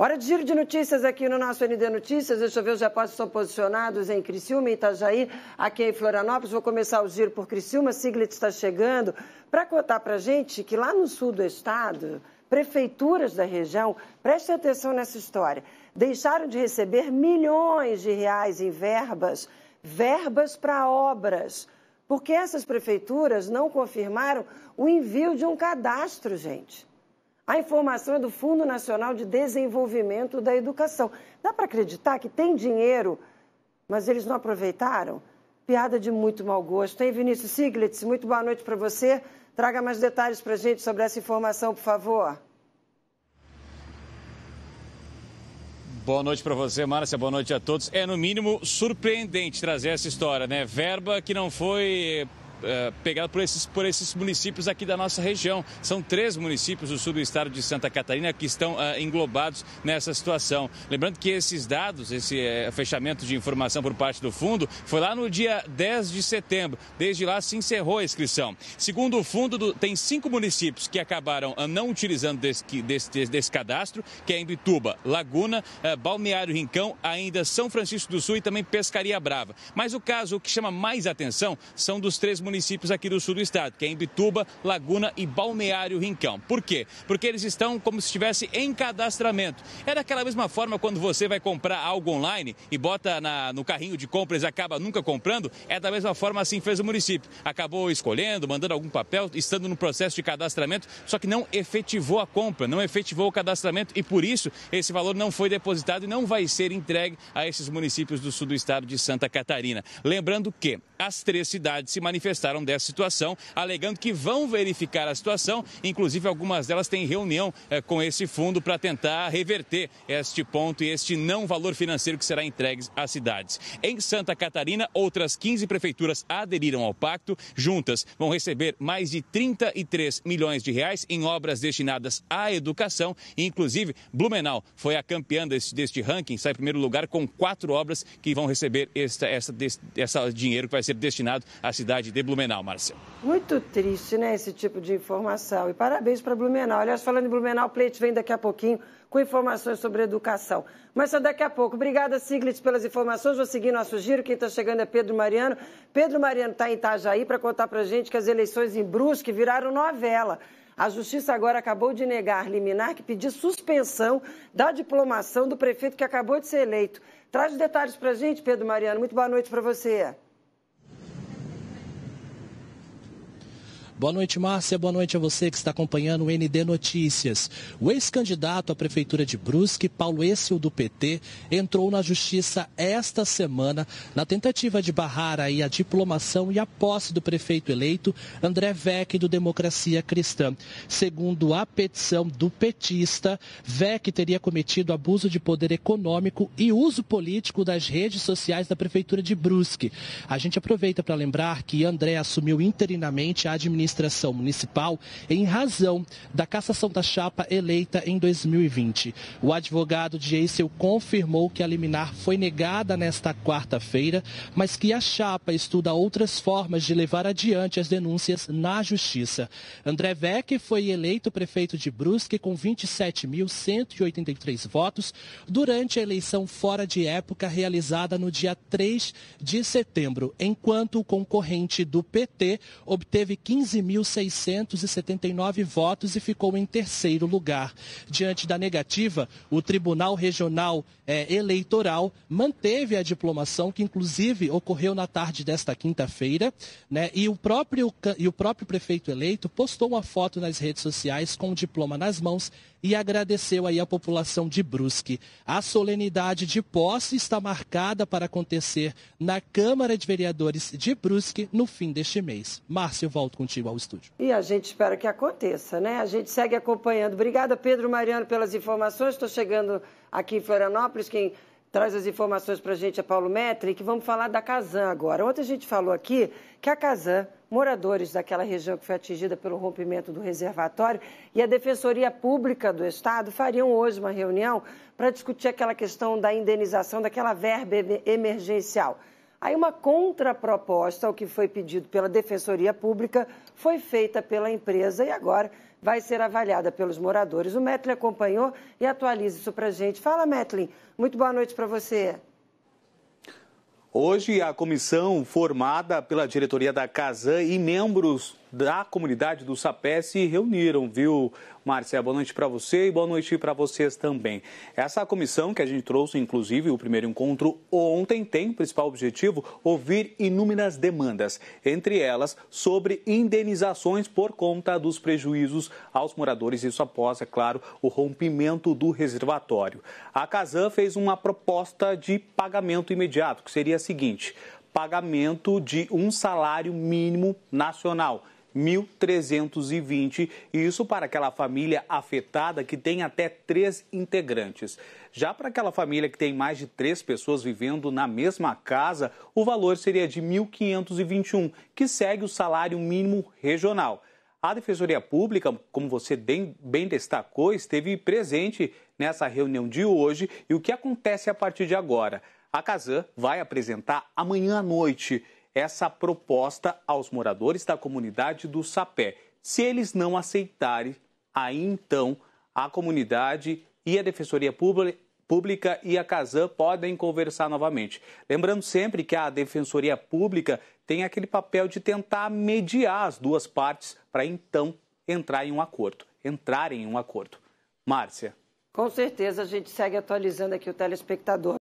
Hora de giro de notícias aqui no nosso ND Notícias. Deixa eu ver, os repórteres estão posicionados em Criciúma, em Itajaí, aqui em Florianópolis. Vou começar o giro por Criciúma. Siglet está chegando para contar para a gente que lá no sul do estado, prefeituras da região, prestem atenção nessa história, deixaram de receber milhões de reais em verbas para obras, porque essas prefeituras não confirmaram o envio de um cadastro, gente. A informação é do Fundo Nacional de Desenvolvimento da Educação. Dá para acreditar que tem dinheiro, mas eles não aproveitaram? Piada de muito mau gosto, hein, Vinícius Siglet? Muito boa noite para você. Traga mais detalhes para a gente sobre essa informação, por favor. Boa noite para você, Márcia. Boa noite a todos. É, no mínimo, surpreendente trazer essa história, né? Verba que não foi pegada por esses municípios aqui da nossa região. São 3 municípios do sul do estado de Santa Catarina que estão englobados nessa situação. Lembrando que esses dados, esse fechamento de informação por parte do fundo, foi lá no dia 10 de setembro. Desde lá se encerrou a inscrição. Segundo o fundo, tem 5 municípios que acabaram não utilizando desse cadastro, que é Imbituba, Laguna, Balneário Rincão, ainda São Francisco do Sul e também Pescaria Brava. Mas o que chama mais atenção são dos 3 municípios aqui do sul do estado, que é Imbituba, Laguna e Balneário Rincão. Por quê? Porque eles estão como se estivesse em cadastramento. É daquela mesma forma quando você vai comprar algo online e bota no carrinho de compras e acaba nunca comprando, é da mesma forma assim fez o município. Acabou escolhendo, mandando algum papel, estando no processo de cadastramento, só que não efetivou a compra, não efetivou o cadastramento e por isso esse valor não foi depositado e não vai ser entregue a esses municípios do sul do estado de Santa Catarina. Lembrando que as 3 cidades se manifestaram dessa situação, alegando que vão verificar a situação, inclusive algumas delas têm reunião com esse fundo para tentar reverter este ponto e este não valor financeiro que será entregue às cidades. Em Santa Catarina, outras 15 prefeituras aderiram ao pacto, juntas vão receber mais de 33 milhões de reais em obras destinadas à educação, e inclusive Blumenau foi a campeã deste ranking, sai em primeiro lugar com 4 obras que vão receber esse dinheiro que vai ser destinado à cidade de Blumenau, Márcia. Muito triste, né, esse tipo de informação. E parabéns para Blumenau. Aliás, falando em Blumenau, o Pleite vem daqui a pouquinho com informações sobre educação. Mas só daqui a pouco. Obrigada, Siglet, pelas informações. Vou seguir nosso giro. Quem está chegando é Pedro Mariano. Pedro Mariano está em Itajaí para contar para a gente que as eleições em Brusque viraram novela. A Justiça agora acabou de negar liminar que pedia suspensão da diplomação do prefeito que acabou de ser eleito. Traz detalhes para a gente, Pedro Mariano. Muito boa noite para você. Boa noite, Márcia. Boa noite a você que está acompanhando o ND Notícias. O ex-candidato à Prefeitura de Brusque, Paulo Êcio, do PT, entrou na Justiça esta semana na tentativa de barrar aí a diplomação e a posse do prefeito eleito, André Vec, do Democracia Cristã. Segundo a petição do petista, Vec teria cometido abuso de poder econômico e uso político das redes sociais da Prefeitura de Brusque. A gente aproveita para lembrar que André assumiu interinamente a administração municipal em razão da cassação da chapa eleita em 2020. O advogado de Êcio confirmou que a liminar foi negada nesta quarta-feira, mas que a chapa estuda outras formas de levar adiante as denúncias na Justiça. André Vec foi eleito prefeito de Brusque com 27.183 votos durante a eleição fora de época realizada no dia 3 de setembro, enquanto o concorrente do PT obteve 15.679 votos e ficou em terceiro lugar. Diante da negativa, o Tribunal Regional Eleitoral manteve a diplomação, que inclusive ocorreu na tarde desta quinta-feira, né? E o próprio prefeito eleito postou uma foto nas redes sociais com o diploma nas mãos e agradeceu aí a população de Brusque. A solenidade de posse está marcada para acontecer na Câmara de Vereadores de Brusque no fim deste mês. Márcio, eu volto contigo ao estúdio. E a gente espera que aconteça, né? A gente segue acompanhando. Obrigada, Pedro Mariano, pelas informações. Estou chegando aqui em Florianópolis. Quem traz as informações para a gente é Paulo Metri, que vamos falar da Casan agora. Ontem a gente falou aqui que a Casan, moradores daquela região que foi atingida pelo rompimento do reservatório, e a Defensoria Pública do Estado fariam hoje uma reunião para discutir aquela questão da indenização daquela verba emergencial. Aí uma contraproposta ao que foi pedido pela Defensoria Pública foi feita pela empresa e agora vai ser avaliada pelos moradores. O Metlin acompanhou e atualiza isso para a gente. Fala, Metlin. Muito boa noite para você. Hoje, a comissão formada pela diretoria da Casan e membros da comunidade do Sapé se reuniram, viu, Márcia? Boa noite para você e boa noite para vocês também. Essa comissão que a gente trouxe, inclusive, o primeiro encontro ontem, tem o principal objetivo ouvir inúmeras demandas, entre elas sobre indenizações por conta dos prejuízos aos moradores, isso após, é claro, o rompimento do reservatório. A Casan fez uma proposta de pagamento imediato, que seria a seguinte: pagamento de um salário mínimo nacional, 1.320, isso para aquela família afetada que tem até 3 integrantes. Já para aquela família que tem mais de 3 pessoas vivendo na mesma casa, o valor seria de 1.521, que segue o salário mínimo regional. A Defensoria Pública, como você bem destacou, esteve presente nessa reunião de hoje. E o que acontece a partir de agora? A Casan vai apresentar amanhã à noite essa proposta aos moradores da comunidade do Sapé. Se eles não aceitarem, aí então a comunidade e a Defensoria Pública e a Casan podem conversar novamente. Lembrando sempre que a Defensoria Pública tem aquele papel de tentar mediar as duas partes para então entrarem em um acordo. Márcia. Com certeza, a gente segue atualizando aqui o telespectador.